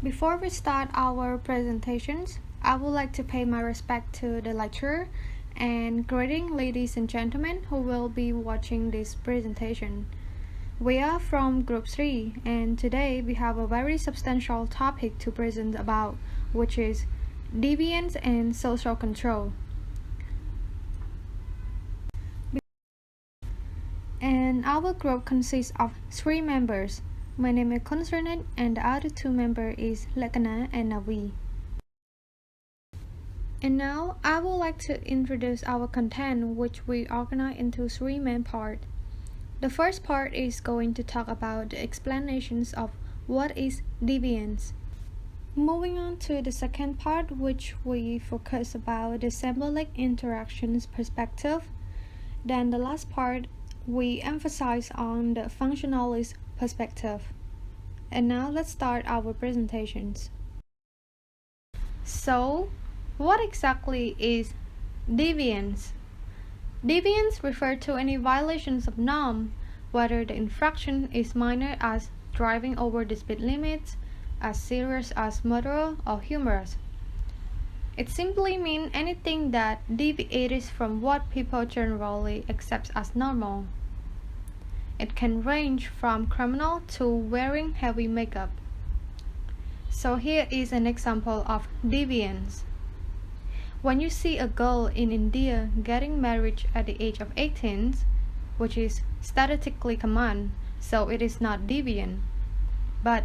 Before we start our presentations, I would like to pay my respect to the lecturer and greeting ladies and gentlemen who will be watching this presentation. We are from Group 3 and today we have a very substantial topic to present about, which is deviance and social control. And our group consists of 3 members. My name is Concerned and the other 2 members is Lakana and Navi. And now I would like to introduce our content, which we organize into 3 main parts. The first part is going to talk about the explanations of what is deviance. Moving on to the second part, which we focus about the symbolic interactions perspective. Then the last part, we emphasize on the functionalist perspective. And now let's start our presentations. So, what exactly is deviance? Deviance refers to any violations of norm, whether the infraction is minor as driving over the speed limit, as serious as murder or humorous. It simply means anything that deviates from what people generally accept as normal. It can range from criminal to wearing heavy makeup. So here is an example of deviance. When you see a girl in India getting married at the age of 18, which is statistically common, so it is not deviant. But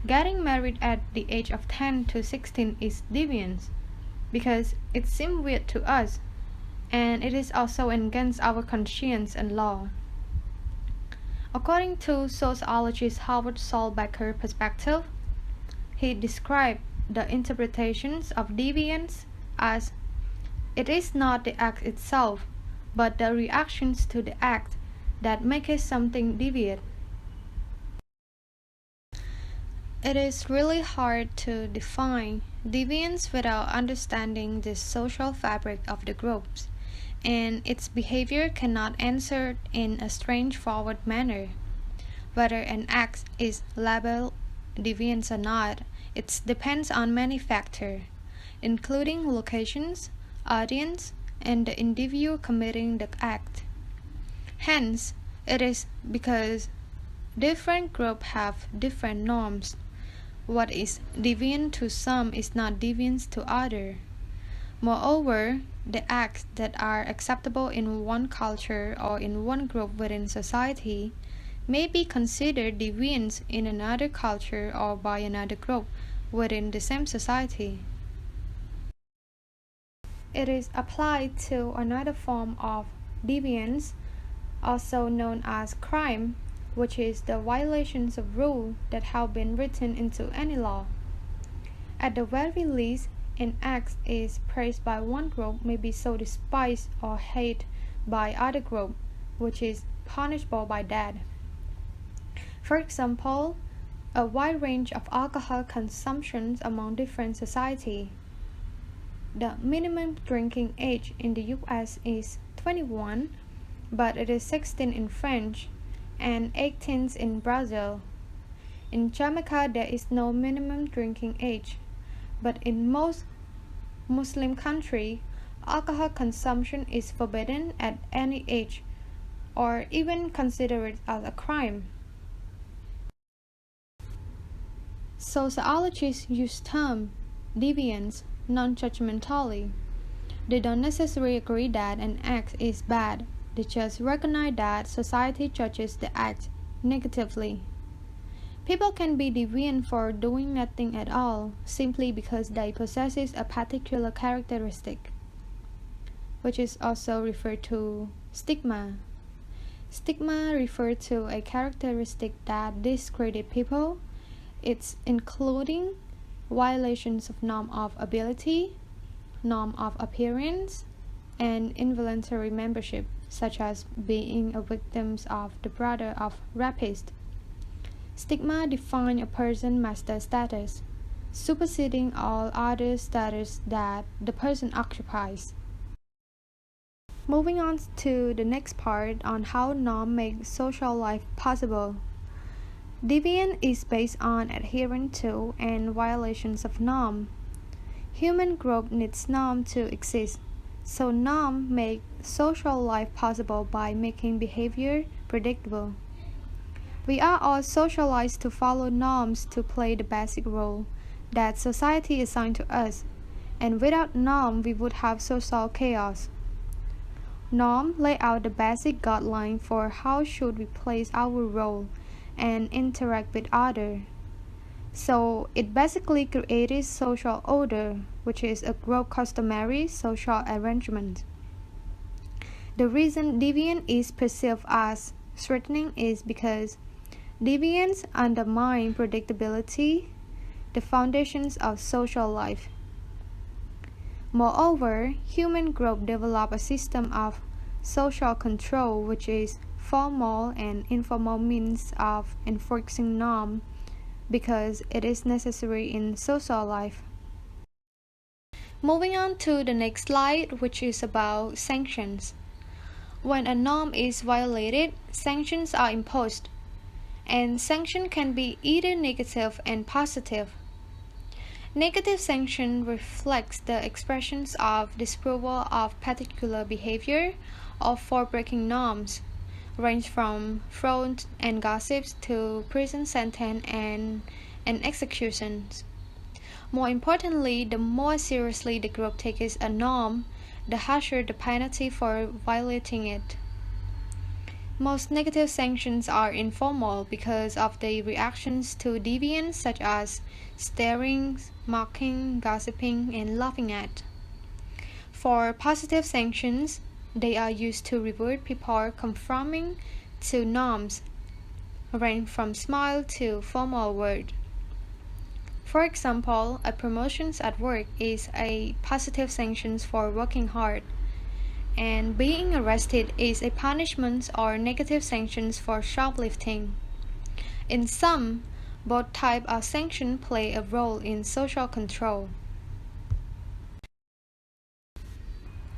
getting married at the age of 10 to 16 is deviance, because it seems weird to us, and it is also against our conscience and law. According to sociologist Howard Solbacher perspective, he described the interpretations of deviance as it is not the act itself, but the reactions to the act that make it something deviant. It is really hard to define deviance without understanding the social fabric of the groups, and its behavior cannot answer in a straightforward manner. Whether an act is labeled deviance or not, it depends on many factors, including locations, audience, and the individual committing the act. Hence, it is because different groups have different norms. What is deviant to some is not deviant to others. Moreover, the acts that are acceptable in one culture or in one group within society may be considered deviant in another culture or by another group within the same society. It is applied to another form of deviance, also known as crime, which is the violations of rules that have been written into any law. At the very least, an act is praised by one group may be so despised or hated by other group, which is punishable by death. For example, a wide range of alcohol consumption among different societies. The minimum drinking age in the US is 21, but it is 16 in France and 18 in Brazil. In Jamaica, there is no minimum drinking age, but in most Muslim countries, alcohol consumption is forbidden at any age, or even considered as a crime. Sociologists use term deviance non-judgmentally. They don't necessarily agree that an act is bad. They just recognize that society judges the act negatively. People can be deviant for doing nothing at all, simply because they possess a particular characteristic, which is also referred to stigma. Stigma refers to a characteristic that discredits people. It's including violations of norm of ability, norm of appearance, and involuntary membership, such as being a victim of the brother of rapist. Stigma defines a person's master status, superseding all other status that the person occupies. Moving on to the next part on how norm makes social life possible. Deviance is based on adherence to and violations of norm. Human group needs norm to exist, so norm make social life possible by making behavior predictable. We are all socialized to follow norms to play the basic role that society assigned to us, and without norm we would have social chaos. Norm lay out the basic guideline for how should we place our role and interact with others. So it basically created social order, which is a group customary social arrangement. The reason deviance is perceived as threatening is because deviance undermines predictability, the foundations of social life. Moreover, human groups develop a system of social control, which is formal and informal means of enforcing norm because it is necessary in social life. Moving on to the next slide, which is about sanctions. When a norm is violated, sanctions are imposed, and sanction can be either negative and positive. Negative sanction reflects the expressions of disapproval of particular behavior or for breaking norms, range from fraud and gossips to prison sentence and executions. More importantly, the more seriously the group takes a norm, the harsher the penalty for violating it. Most negative sanctions are informal because of the reactions to deviance such as staring, mocking, gossiping, and laughing at. For positive sanctions, they are used to reward people conforming to norms, range from smile to formal word. For example, a promotion at work is a positive sanction for working hard, and being arrested is a punishment or negative sanctions for shoplifting. In sum, both types of sanction play a role in social control.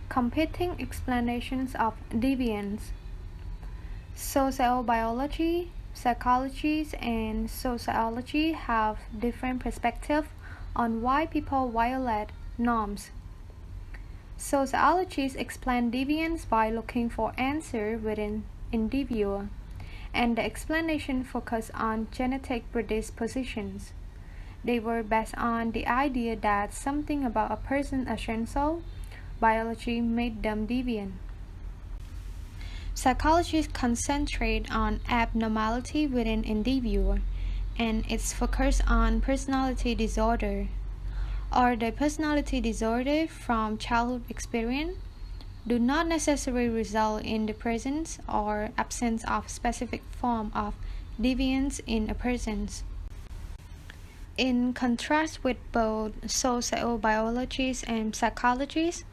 Competing explanations of deviance. Sociobiology, psychology, and sociology have different perspectives on why people violate norms. Sociologists explain deviance by looking for answers within individual, and the explanation focused on genetic predispositions. They were based on the idea that something about a person's essential biology made them deviant. Psychologists concentrate on abnormality within individual, and its focus on personality disorder, or the personality disorder from childhood experience, do not necessarily result in the presence or absence of specific form of deviance in a person. In contrast with both sociobiologists and psychologists,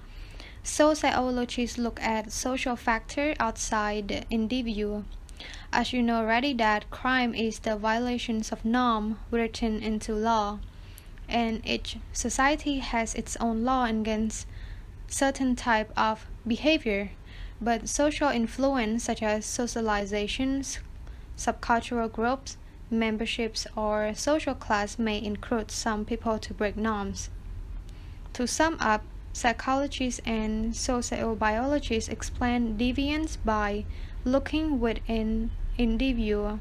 sociologists look at social factors outside the individual. As you know already that crime is the violations of norm written into law, and each society has its own law against certain type of behavior, but social influence such as socializations, subcultural groups, memberships, or social class may encourage some people to break norms. To sum up, psychologists and sociobiologists explain deviance by looking within individual,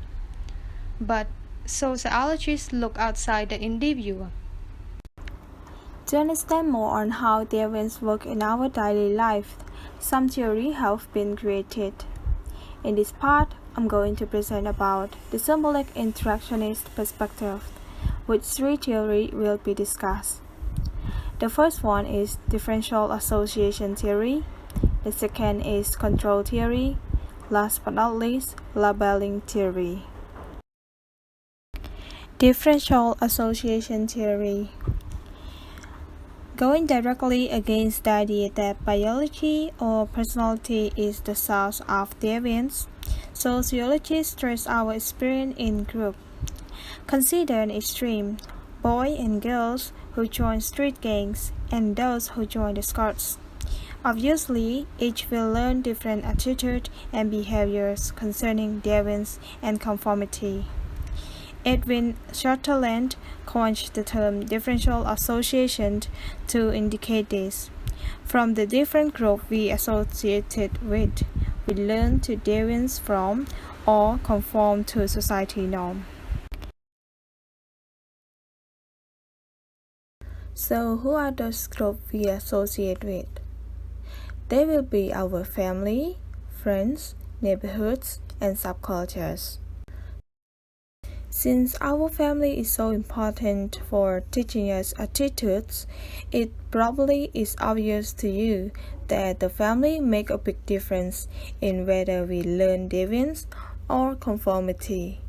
but sociologists look outside the individual. To understand more on how deviance work in our daily life, some theories have been created. In this part, I'm going to present about the symbolic interactionist perspective, which three theories will be discussed. The first one is differential association theory. The second is control theory. Last but not least, labeling theory. Differential association theory. Going directly against the idea that biology or personality is the source of deviance, sociologists trace our experience in group. Consider an extreme, boys and girls who join street gangs and those who join the Scouts. Obviously, each will learn different attitudes and behaviors concerning deviance and conformity. Edwin Sutherland coined the term differential association to indicate this. From the different groups we associated with, we learn to deviance from or conform to society norm. So who are those groups we associate with? They will be our family, friends, neighborhoods, and subcultures. Since our family is so important for teaching us attitudes, it probably is obvious to you that the family make a big difference in whether we learn deviance or conformity.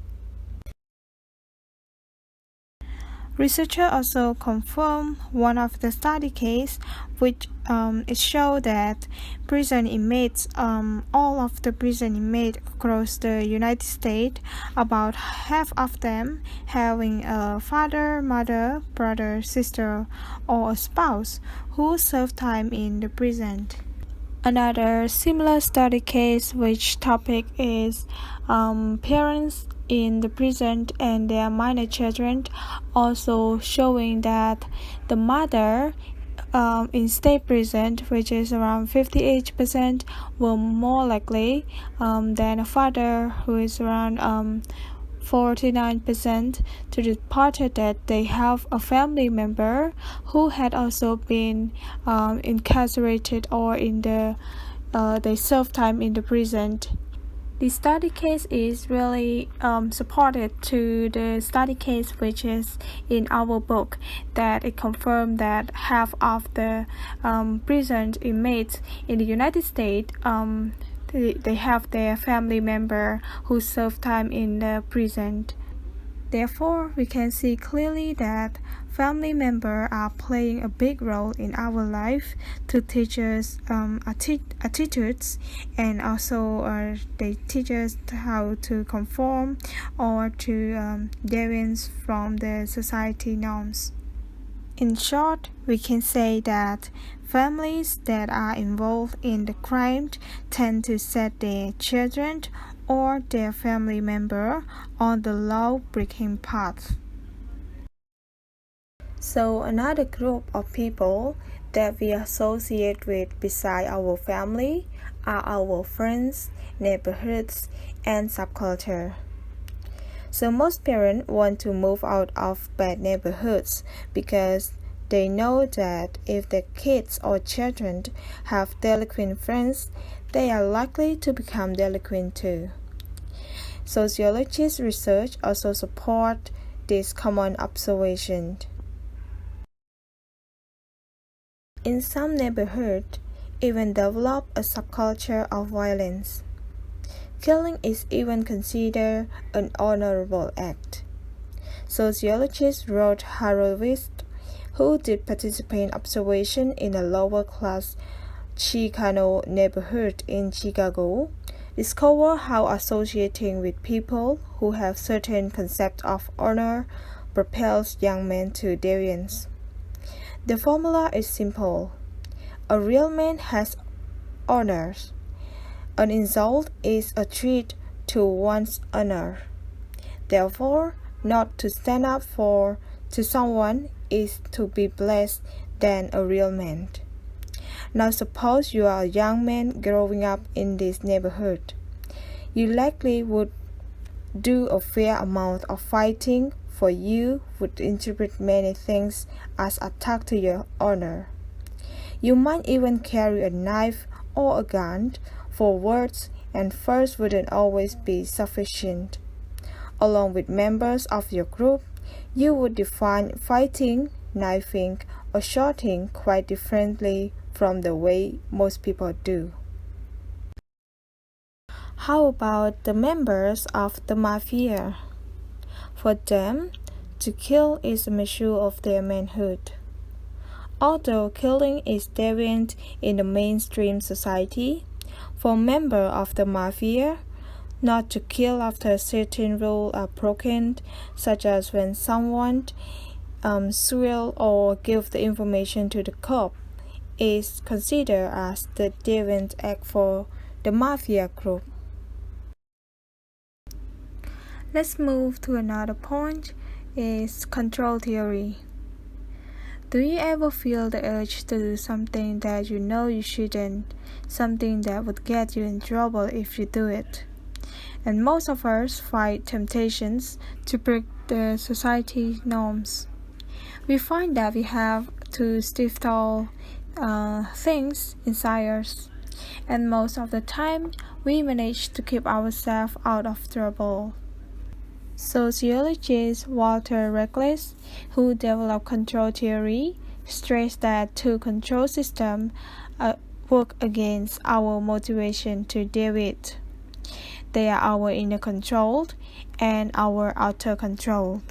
Researchers also confirmed one of the study cases, which it showed that prison inmates, all of the prison inmates across the United States, about half of them having a father, mother, brother, sister, or a spouse who served time in the prison. Another similar study case, which topic is parents in the prison and their minor children, also showing that the mother in state prison, which is around 58%, were more likely than a father, who is around 49%, to report that they have a family member who had also been incarcerated or in they served time in the prison. The study case is really supported to the study case which is in our book, that it confirmed that half of the prison inmates in the United States they have their family member who served time in the prison. Therefore, we can see clearly that family members are playing a big role in our life to teach us attitudes, and also they teach us how to conform or to deviance from the society norms. In short, we can say that families that are involved in the crime tend to set their children or their family member on the law-breaking path. So another group of people that we associate with beside our family are our friends, neighborhoods, and subculture. So most parents want to move out of bad neighborhoods because they know that if their kids or children have delinquent friends, they are likely to become delinquent too. Sociologist research also support this common observation. In some neighborhoods, even develop a subculture of violence. Killing is even considered an honorable act. Sociologist Rod Horowitz, who did participant observation in a lower-class Chicano neighborhood in Chicago, discovered how associating with people who have certain concepts of honor propels young men to deviance. The formula is simple. A real man has honors. An insult is a threat to one's honor. Therefore, not to stand up to someone is to be less than a real man. Now suppose you are a young man growing up in this neighborhood. You likely would do a fair amount of fighting, for you would interpret many things as attack to your honor. You might even carry a knife or a gun, for words and force wouldn't always be sufficient. Along with members of your group, you would define fighting, knifing, or shooting quite differently from the way most people do. How about the members of the mafia? For them, to kill is a measure of their manhood. Although killing is deviant in the mainstream society, for members of the mafia, not to kill after certain rules are broken, such as when someone steals or gives the information to the cop, is considered as the deviant act for the mafia group. Let's move to another point, is control theory. Do you ever feel the urge to do something that you know you shouldn't, something that would get you in trouble if you do it? And most of us fight temptations to break the society norms. We find that we have to stifle things inside us, and most of the time we manage to keep ourselves out of trouble. Sociologist Walter Reckless, who developed control theory, stressed that two control systems work against our motivation to do it. They are our inner control and our outer control.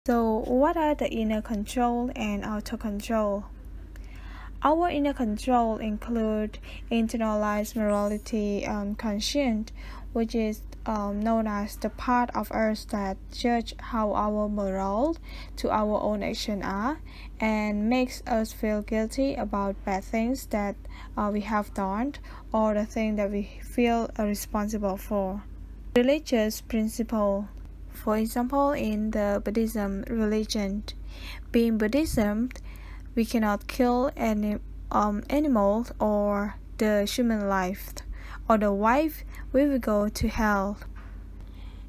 So, what are the inner control and outer control? Our inner control include internalized morality conscience, which is known as the part of us that judge how our moral to our own action are and makes us feel guilty about bad things that we have done or the thing that we feel responsible for. Religious principle. For example, in the Buddhism religion, being Buddhism, we cannot kill any animals or the human life, otherwise we will go to hell.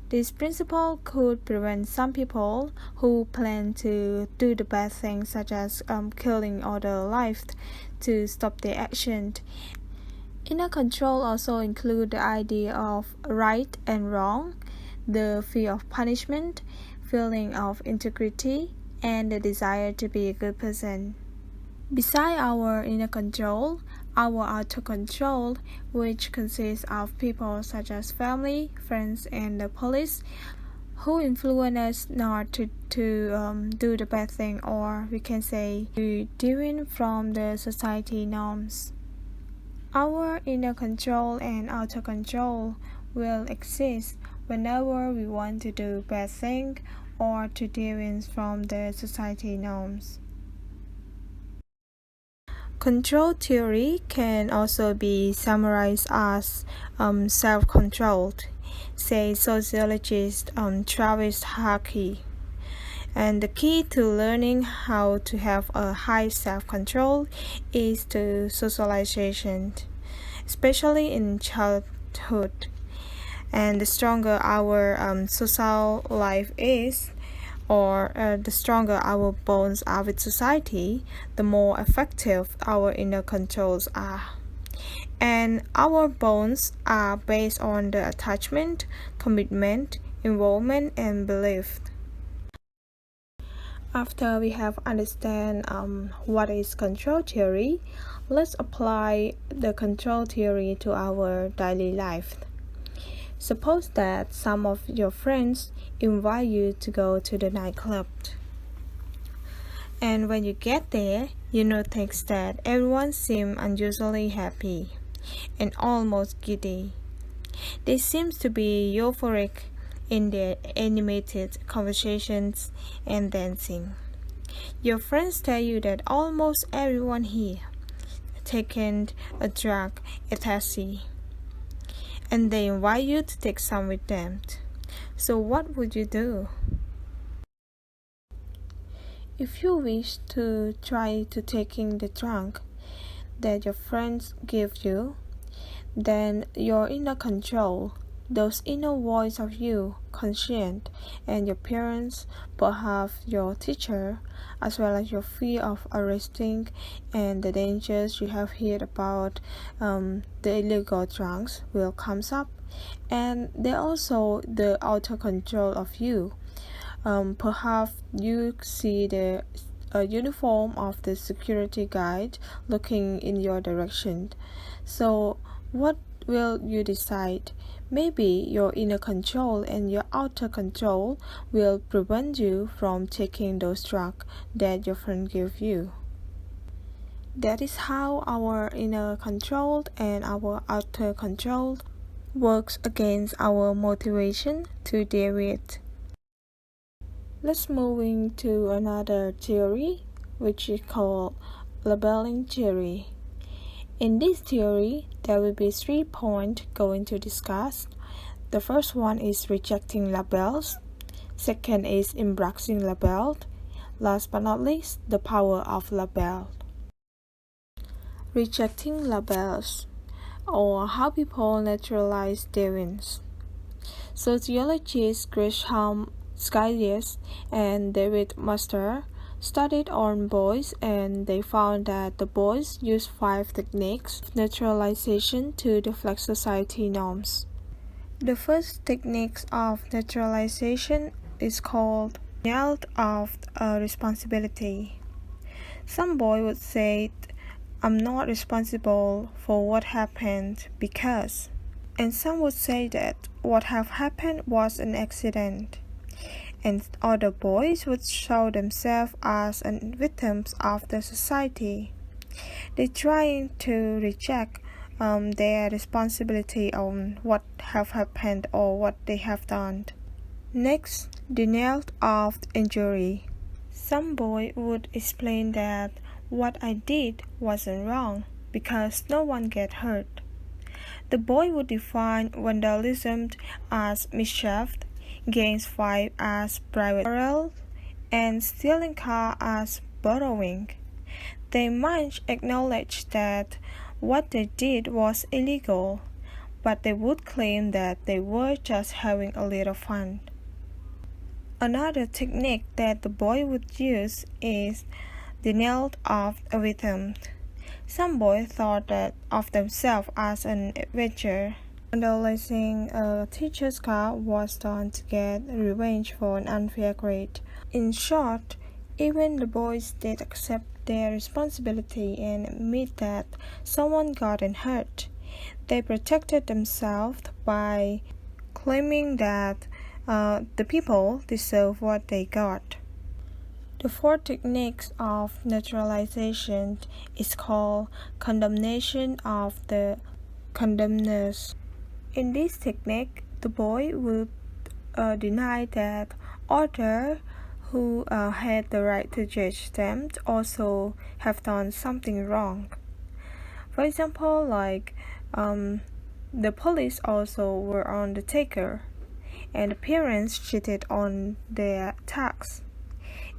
This principle could prevent some people who plan to do the bad things such as killing other life to stop their action. Inner control also includes the idea of right and wrong, the fear of punishment, feeling of integrity, and the desire to be a good person. Besides our inner control, our outer control, which consists of people such as family, friends, and the police, who influence us not to do the bad thing, or we can say to deviate from the society norms. Our inner control and outer control will exist whenever we want to do bad thing or to deviate from the society norms. Control theory can also be summarized as self-controlled, says sociologist Travis Harkey. And the key to learning how to have a high self-control is the socialization, especially in childhood. And the stronger our social life is, or the stronger our bonds are with society, the more effective our inner controls are. And our bonds are based on the attachment, commitment, involvement, and belief. After we have understand what is control theory, let's apply the control theory to our daily life. Suppose that some of your friends invite you to go to the nightclub. And when you get there, you notice that everyone seems unusually happy and almost giddy. They seem to be euphoric in their animated conversations and dancing. Your friends tell you that almost everyone here taken a drug, ecstasy, and they invite you to take some with them. So what would you do? If you wish to try to taking the drug that your friends give you, then your inner control, those inner voice of you, conscience, and your parents, perhaps your teacher, as well as your fear of arresting and the dangers you have heard about the illegal drugs will come up, and they also the outer control of you. Perhaps you see the uniform of the security guard looking in your direction. So what will you decide? Maybe your inner control and your outer control will prevent you from taking those drugs that your friend gave you. That is how our inner control and our outer control works against our motivation to deviate. Let's move into another theory, which is called labeling theory. In this theory, there will be 3 points going to discuss. The first one is rejecting labels. Second is embracing labels. Last but not least, the power of labels. Rejecting labels, or how people naturalize deviance. Sociologists Gresham Skyes and David Master studied on boys, and they found that the boys use 5 techniques of naturalization to deflect society norms. The first technique of naturalization is called denial of responsibility. Some boy would say, "I'm not responsible for what happened because," and some would say that what have happened was an accident. And other boys would show themselves as victims of the society. They're trying to reject their responsibility on what have happened or what they have done. Next, denial of injury. Some boy would explain that what I did wasn't wrong because no one get hurt. The boy would define vandalism as mischief, gangs fight as private quarrel, and stealing car as borrowing. They might acknowledge that what they did was illegal, but they would claim that they were just having a little fun. Another technique that the boy would use is denial of a victim. Some boys thought that of themselves as an adventurer. Vandalizing a teacher's car was done to get revenge for an unfair grade. In short, even the boys did accept their responsibility and admit that someone gotten hurt. They protected themselves by claiming that the people deserve what they got. The fourth technique of naturalization is called condemnation of the condemners. In this technique, the boy would deny that others who had the right to judge them also have done something wrong. For example, the police also were on the taker, and the parents cheated on their tax.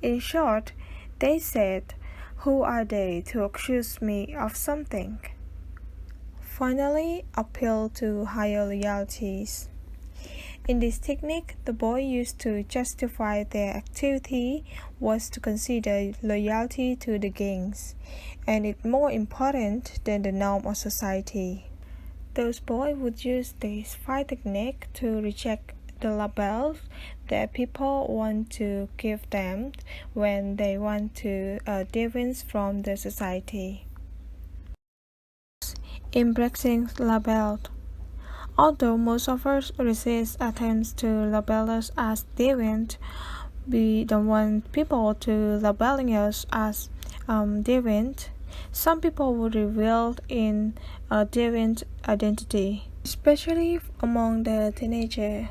In short, they said, "Who are they to accuse me of something?" Finally, appeal to higher loyalties. In this technique, the boy used to justify their activity was to consider loyalty to the gangs, and it's more important than the norm of society. Those boys would use this 5 technique to reject the labels that people want to give them when they want to deviance from the society. Embracing labels. Although most of us resist attempts to label us as deviant, we don't want people to labeling us as deviant. Some people would reveal in a deviant identity, especially among the teenager.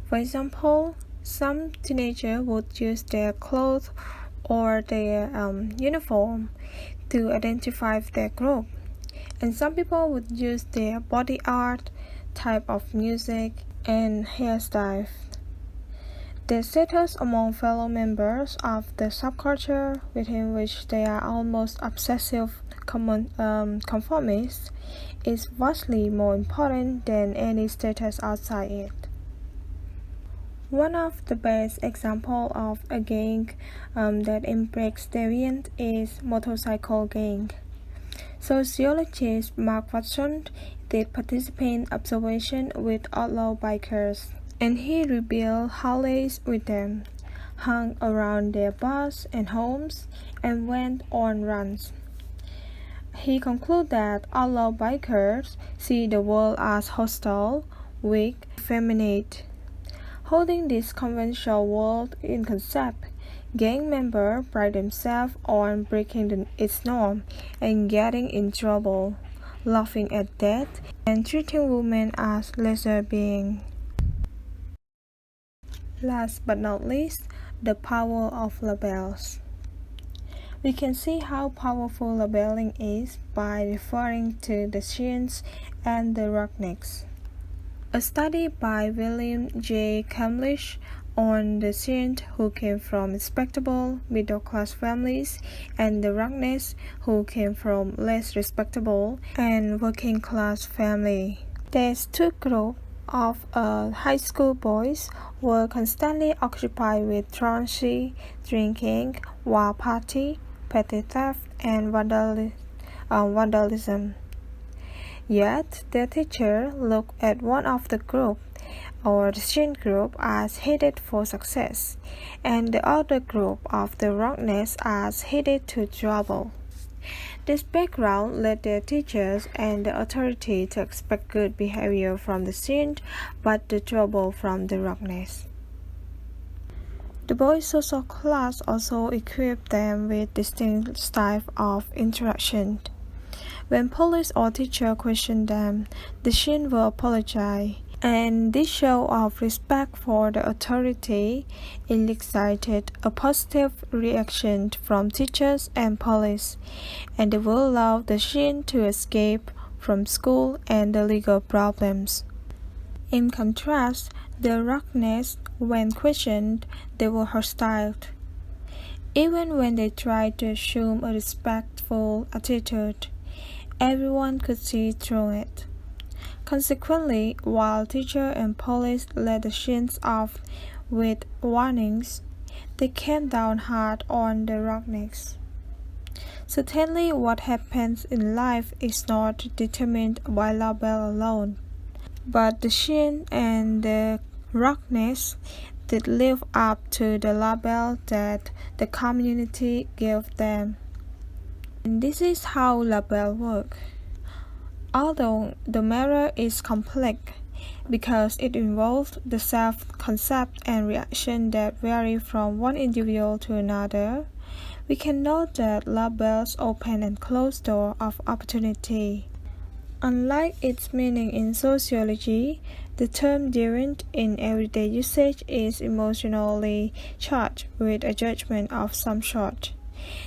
For example, some teenagers would use their clothes or their uniform to identify their group, and some people would use their body art, type of music, and hairstyle. Their status among fellow members of the subculture within which they are almost obsessive conformists is vastly more important than any status outside it. One of the best examples of a gang that embraces deviance is motorcycle gang. Sociologist Mark Watson did participant observation with outlaw bikers, and he revealed Harleys with them, hung around their bars and homes, and went on runs. He concluded that outlaw bikers see the world as hostile, weak, effeminate. Holding this conventional world in concept, gang members pride themselves on breaking its norm and getting in trouble, laughing at death, and treating women as lesser beings. Last but not least, the power of labels. We can see how powerful labeling is by referring to the scenes and the roughnecks. A study by William J. Camlish on the students who came from respectable middle-class families and the ruggedness who came from less respectable and working-class families. There's two groups of high school boys were constantly occupied with truancy, drinking, wild party, petty theft, and vandalism. Yet their teacher looked at one of the group, or the student group, as headed for success, and the other group of the ruggedness as headed to trouble. This background led their teachers and the authority to expect good behavior from the student, but the trouble from the ruggedness. The boys' social class also equipped them with distinct types of interaction. When police or teacher questioned them, the students will apologize, and this show of respect for the authority elicited a positive reaction from teachers and police, and they will allow the students to escape from school and the legal problems. In contrast, the ruggedness, when questioned, they were hostile. Even when they tried to assume a respectful attitude, everyone could see through it. Consequently, while teacher and police let the students off with warnings, they came down hard on the ruggedness. Certainly, what happens in life is not determined by label alone, but the students and the ruggedness did live up to the label that the community gave them. And this is how labels work. Although the matter is complex because it involves the self-concept and reaction that vary from one individual to another, we can note that labels open and close doors of opportunity. Unlike its meaning in sociology, the term deviant in everyday usage is emotionally charged with a judgment of some sort.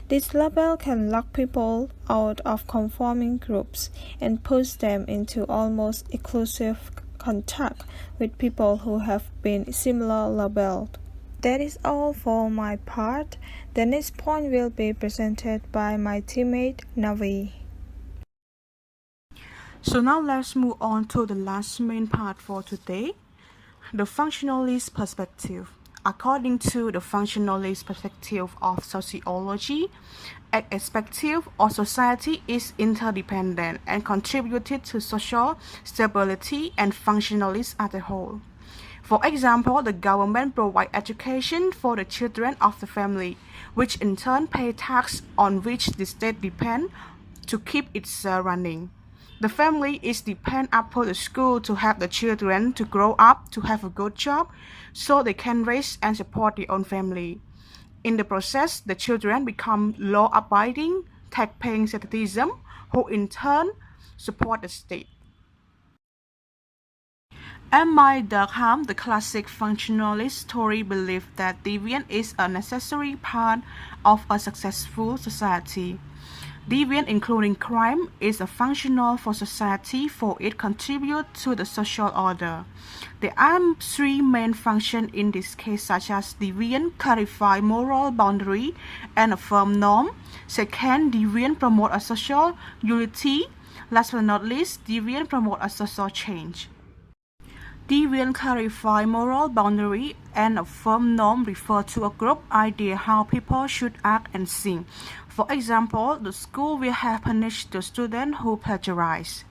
This label can lock people out of conforming groups and push them into almost exclusive contact with people who have been similarly labeled. That is all for my part. The next point will be presented by my teammate Navi. So now let's move on to the last main part for today, the functionalist perspective. According to the functionalist perspective of sociology, a perspective of society is interdependent and contributed to social stability and functionalist as a whole. For example, the government provides education for the children of the family, which in turn pay tax on which the state depends to keep it running. The family is dependent upon the school to help the children to grow up to have a good job so they can raise and support their own family. In the process, the children become law-abiding, tax-paying citizens who in turn support the state. M.I. Durkheim, the classic functionalist story, believed that deviance is a necessary part of a successful society. Deviance, including crime, is a functional for society for it contributes to the social order. There are three main functions in this case, such as deviance clarify moral boundary and affirm norm. Second, deviance promote a social unity. Last but not least, deviance promote a social change. Deviance clarify moral boundary and affirm norm refer to a group idea how people should act and think. For example, the school will have punished the student who plagiarize.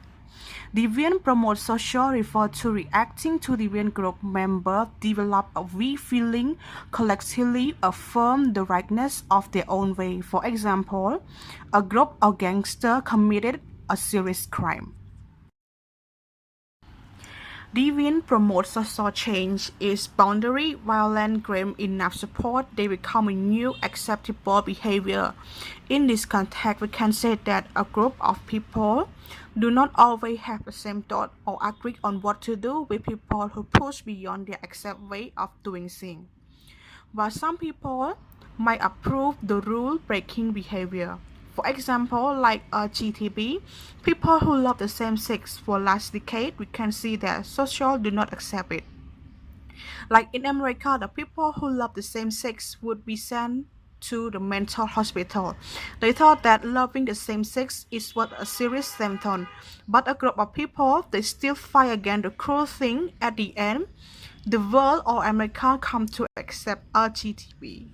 Deviance promote social refer to reacting to deviant group members develop a we feeling collectively affirm the rightness of their own way. For example, a group of gangsters committed a serious crime. Deviance promotes social change. Is boundary violent grim enough support, they become a new acceptable behavior. In this context, we can say that a group of people do not always have the same thought or agree on what to do with people who push beyond their accepted way of doing things. While some people might approve the rule-breaking behavior. For example, like GTB, people who love the same sex for last decade, we can see that social do not accept it. Like in America, the people who love the same sex would be sent to the mental hospital. They thought that loving the same sex is what a serious symptom, but a group of people they still fight against the cruel thing. At the end, the world or America come to accept LGBT.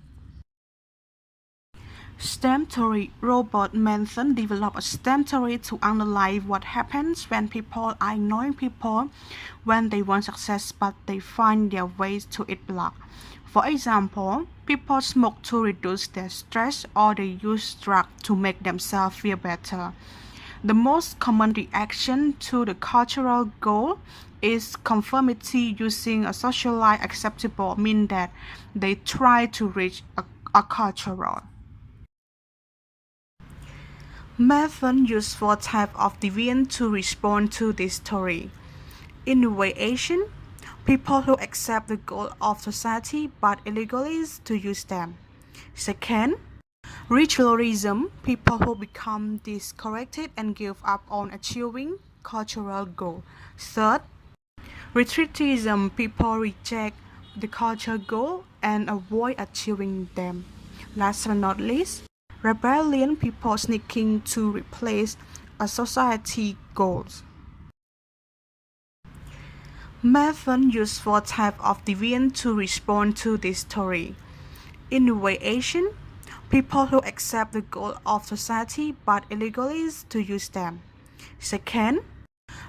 STEM theory. Robert Manson developed a STEM theory to analyze what happens when people are ignoring people when they want success but they find their ways to it blocked. For example, people smoke to reduce their stress or they use drugs to make themselves feel better. The most common reaction to the cultural goal is conformity. Using a socially acceptable mean that they try to reach a cultural. Method used for type of deviant to respond to this story. Innovation. People who accept the goal of society but illegally to use them. Second, ritualism. People who become disconnected and give up on achieving cultural goal. Third, retreatism. People reject the cultural goal and avoid achieving them. Last but not least, rebellion. People sneaking to replace a society goals. Method used for type of deviant to respond to this story. Innovation. People who accept the goal of society but illegally to use them. Second,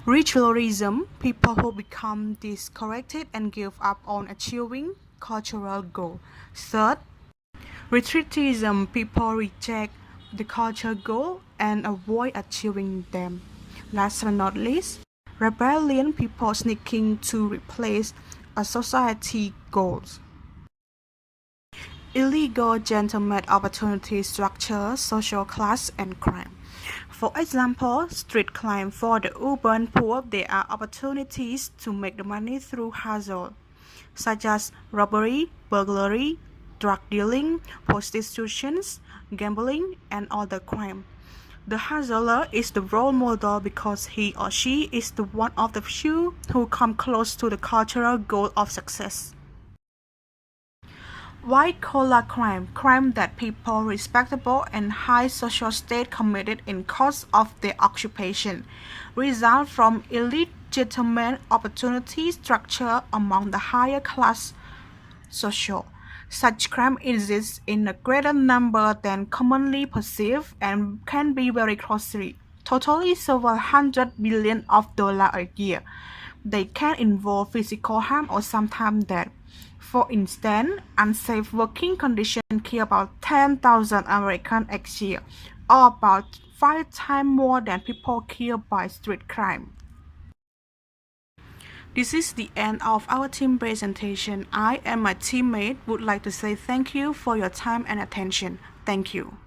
ritualism. People who become disconnected and give up on achieving cultural goal. Third, retreatism. People reject the cultural goal and avoid achieving them. Last but not least, rebellion. People sneaking to replace a society goals. Illegal gentleman opportunity structure, social class, and crime. For example, street crime. For the urban poor, there are opportunities to make the money through hustle, such as robbery, burglary, drug dealing, prostitution, gambling, and other crime. The hustler is the role model because he or she is the one of the few who come close to the cultural goal of success. White-collar crime. Crime that people respectable and high social state committed in course of their occupation, result from illegitimate opportunity structure among the higher class social. Such crime exists in a greater number than commonly perceived and can be very costly, totally several $100 billion a year. They can involve physical harm or sometimes death. For instance, unsafe working conditions kill about 10,000 Americans each year, or about 5 times more than people killed by street crime. This is the end of our team presentation. I and my teammate would like to say thank you for your time and attention. Thank you.